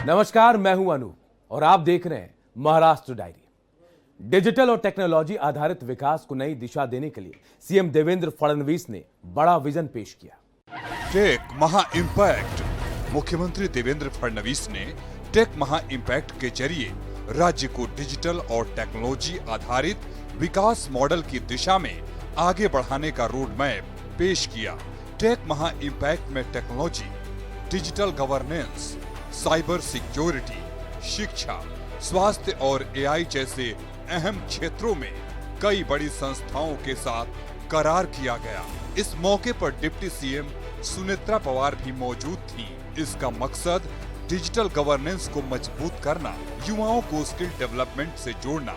नमस्कार, मैं हूं अनु और आप देख रहे हैं महाराष्ट्र डायरी। डिजिटल और टेक्नोलॉजी आधारित विकास को नई दिशा देने के लिए सीएम देवेंद्र फडणवीस ने बड़ा विजन पेश किया। टेक महा इम्पैक्ट। मुख्यमंत्री देवेंद्र फडणवीस ने टेक महा इम्पैक्ट के जरिए राज्य को डिजिटल और टेक्नोलॉजी आधारित विकास मॉडल की दिशा में आगे बढ़ाने का रोड मैप पेश किया। टेक महा इम्पैक्ट में technology, digital governance, cyber security, शिक्षा, स्वास्थ्य और एआई जैसे अहम क्षेत्रों में कई बड़ी संस्थाओं के साथ करार किया गया। इस मौके पर डिप्टी सीएम सुनेत्रा पवार भी मौजूद थीं। इसका मकसद डिजिटल गवर्नेंस को मजबूत करना, युवाओं को स्किल डेवलपमेंट से जोड़ना,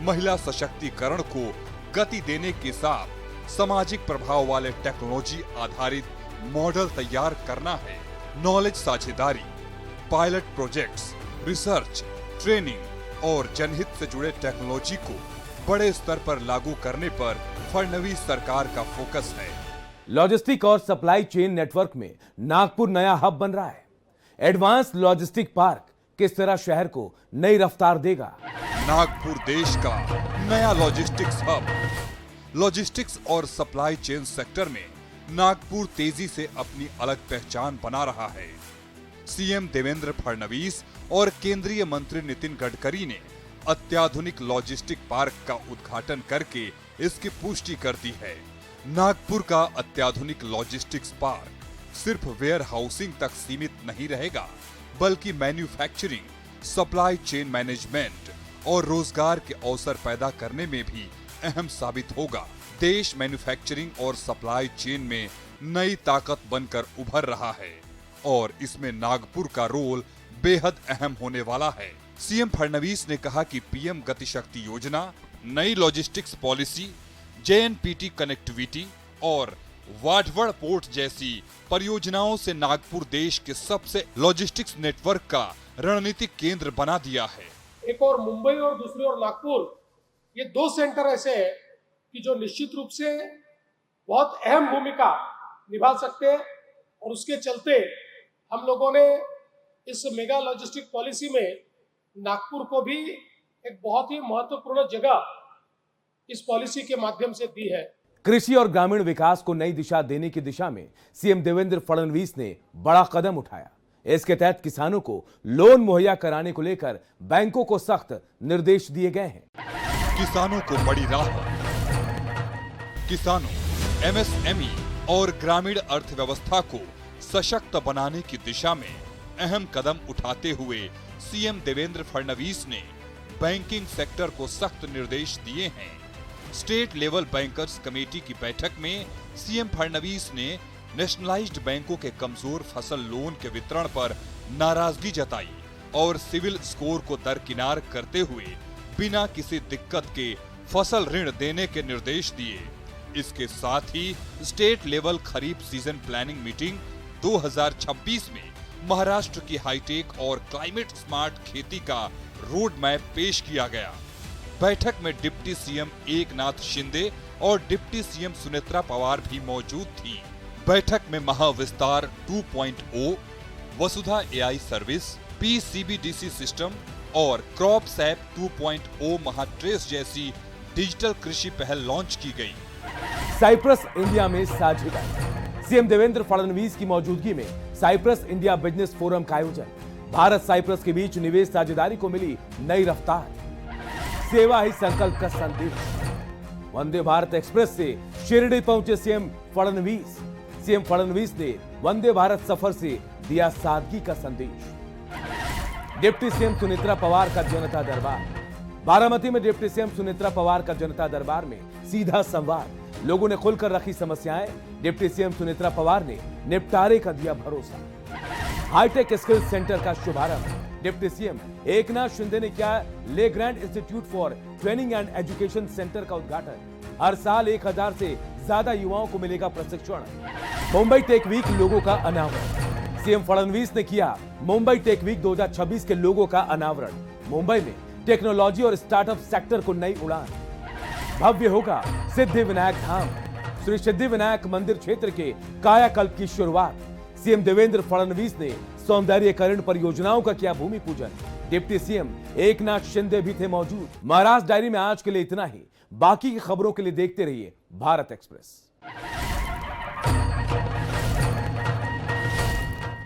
महिला सशक्तिकरण को गति देने के साथ सामाजिक प्रभाव वाले टेक्नोलॉजी आधारित मॉडल तैयार करना है। नॉलेज साझेदारी, पायलट प्रोजेक्ट्स, रिसर्च, ट्रेनिंग और जनहित से जुड़े टेक्नोलॉजी को बड़े स्तर पर लागू करने पर फडणवीस सरकार का फोकस है। लॉजिस्टिक और सप्लाई चेन नेटवर्क में नागपुर नया हब बन रहा है। एडवांस लॉजिस्टिक पार्क किस तरह शहर को नई रफ्तार देगा। नागपुर देश का नया लॉजिस्टिक्स हब। लॉजिस्टिक्स और सप्लाई चेन सेक्टर में नागपुर तेजी से अपनी अलग पहचान बना रहा है। सीएम देवेंद्र फडणवीस और केंद्रीय मंत्री नितिन गडकरी ने अत्याधुनिक लॉजिस्टिक पार्क का उद्घाटन करके इसकी पुष्टि कर दी है। नागपुर का अत्याधुनिक लॉजिस्टिक्स पार्क सिर्फ वेयर हाउसिंग तक सीमित नहीं रहेगा, बल्कि मैन्युफैक्चरिंग, सप्लाई चेन मैनेजमेंट और रोजगार के अवसर पैदा करने में भी अहम साबित होगा। देश मैन्युफैक्चरिंग और सप्लाई चेन में नई ताकत बनकर उभर रहा है और इसमें नागपुर का रोल बेहद अहम होने वाला है। सीएम फडणवीस ने कहा कि पीएम गति शक्ति योजना, नई लॉजिस्टिक्स पॉलिसी, जेएनपीटी कनेक्टिविटी और वाटवड़ पोर्ट जैसी परियोजनाओं से नागपुर देश के सबसे लॉजिस्टिक्स नेटवर्क का रणनीतिक केंद्र बना दिया है। एक और मुंबई और दूसरी ओर नागपुर, ये दो सेंटर ऐसे हैं कि जो निश्चित रूप से बहुत अहम भूमिका निभा सकते हैं और उसके चलते हम लोगों ने इस मेगा लॉजिस्टिक पॉलिसी में नागपुर को भी एक बहुत ही महत्वपूर्ण जगह इस पॉलिसी के माध्यम से दी है। कृषि और ग्रामीण विकास को नई दिशा देने की दिशा में सीएम देवेंद्र फडणवीस ने बड़ा कदम उठाया। इसके तहत किसानों को लोन मुहैया कराने को लेकर बैंकों को सख्त निर्देश दिए गए हैं। किसानों को बड़ी राहत। किसानों, एमएसएमई और ग्रामीण अर्थव्यवस्था को सशक्त बनाने की दिशा में अहम कदम उठाते हुए सीएम देवेंद्र फडणवीस ने बैंकिंग सेक्टर को सख्त निर्देश दिए हैं। स्टेट लेवल बैंकर्स कमेटी की बैठक में सीएम फडणवीस ने नेशनलाइज्ड बैंकों के कमजोर फसल लोन के वितरण पर नाराजगी जताई और सिविल स्कोर को दरकिनार करते हुए बिना किसी दिक्कत के फसल ऋण देने के निर्देश दिए। इसके साथ ही स्टेट लेवल खरीफ सीजन प्लानिंग मीटिंग 2026 में महाराष्ट्र की हाईटेक और क्लाइमेट स्मार्ट खेती का रोड मैप पेश किया गया। बैठक में डिप्टी सीएम एकनाथ शिंदे और डिप्टी सीएम सुनेत्रा पवार भी मौजूद थी। बैठक में महाविस्तार 2.0, वसुधा एआई सर्विस, पीसीबीडीसी सिस्टम और क्रॉप सैप 2.0 महाट्रेस जैसी डिजिटल कृषि पहल लॉन्च की गई। साइप्रस इंडिया में साझेदारी। सीएम देवेंद्र फडणवीस की मौजूदगी में साइप्रस इंडिया बिजनेस फोरम का आयोजन। भारत साइप्रस के बीच निवेश साझेदारी को मिली नई रफ्तार। सेवा ही संकल्प का संदेश। वंदे भारत एक्सप्रेस से शिरडी पहुंचे सीएम फडणवीस। सीएम फडणवीस ने वंदे भारत सफर से दिया सादगी का संदेश। डिप्टी सीएम सुनेत्रा पवार का जनता दरबार। बारामती में डिप्टी सीएम सुनेत्रा पवार का जनता दरबार में सीधा संवाद। लोगों ने खुलकर रखी समस्याएं। डिप्टी सीएम सुनेत्रा पवार ने निपटारे का दिया भरोसा। हाईटेक स्किल सेंटर का शुभारंभ। डिप्टी सीएम एकनाथ शिंदे ने किया ले grand institute for training and education centre का उद्घाटन। हर साल 1000 से ज्यादा युवाओं को मिलेगा प्रशिक्षण। मुंबई टेक वीक लोगों का अनावरण। सीएम फडणवीस ने किया मुंबई टेक वीक 2026 के लोगों का अनावरण। मुंबई में टेक्नोलॉजी और स्टार्टअप सेक्टर को नई उड़ान। भव्य होगा सिद्धि विनायक धाम। श्री सिद्धि विनायक मंदिर क्षेत्र के कायाकल्प की शुरुआत। सीएम देवेंद्र फडणवीस ने सौंदर्यीकरण परियोजनाओं का किया भूमि पूजन। डिप्टी सीएम एकनाथ शिंदे भी थे मौजूद। महाराष्ट्र डायरी में आज के लिए इतना ही। बाकी की खबरों के लिए देखते रहिए भारत एक्सप्रेस।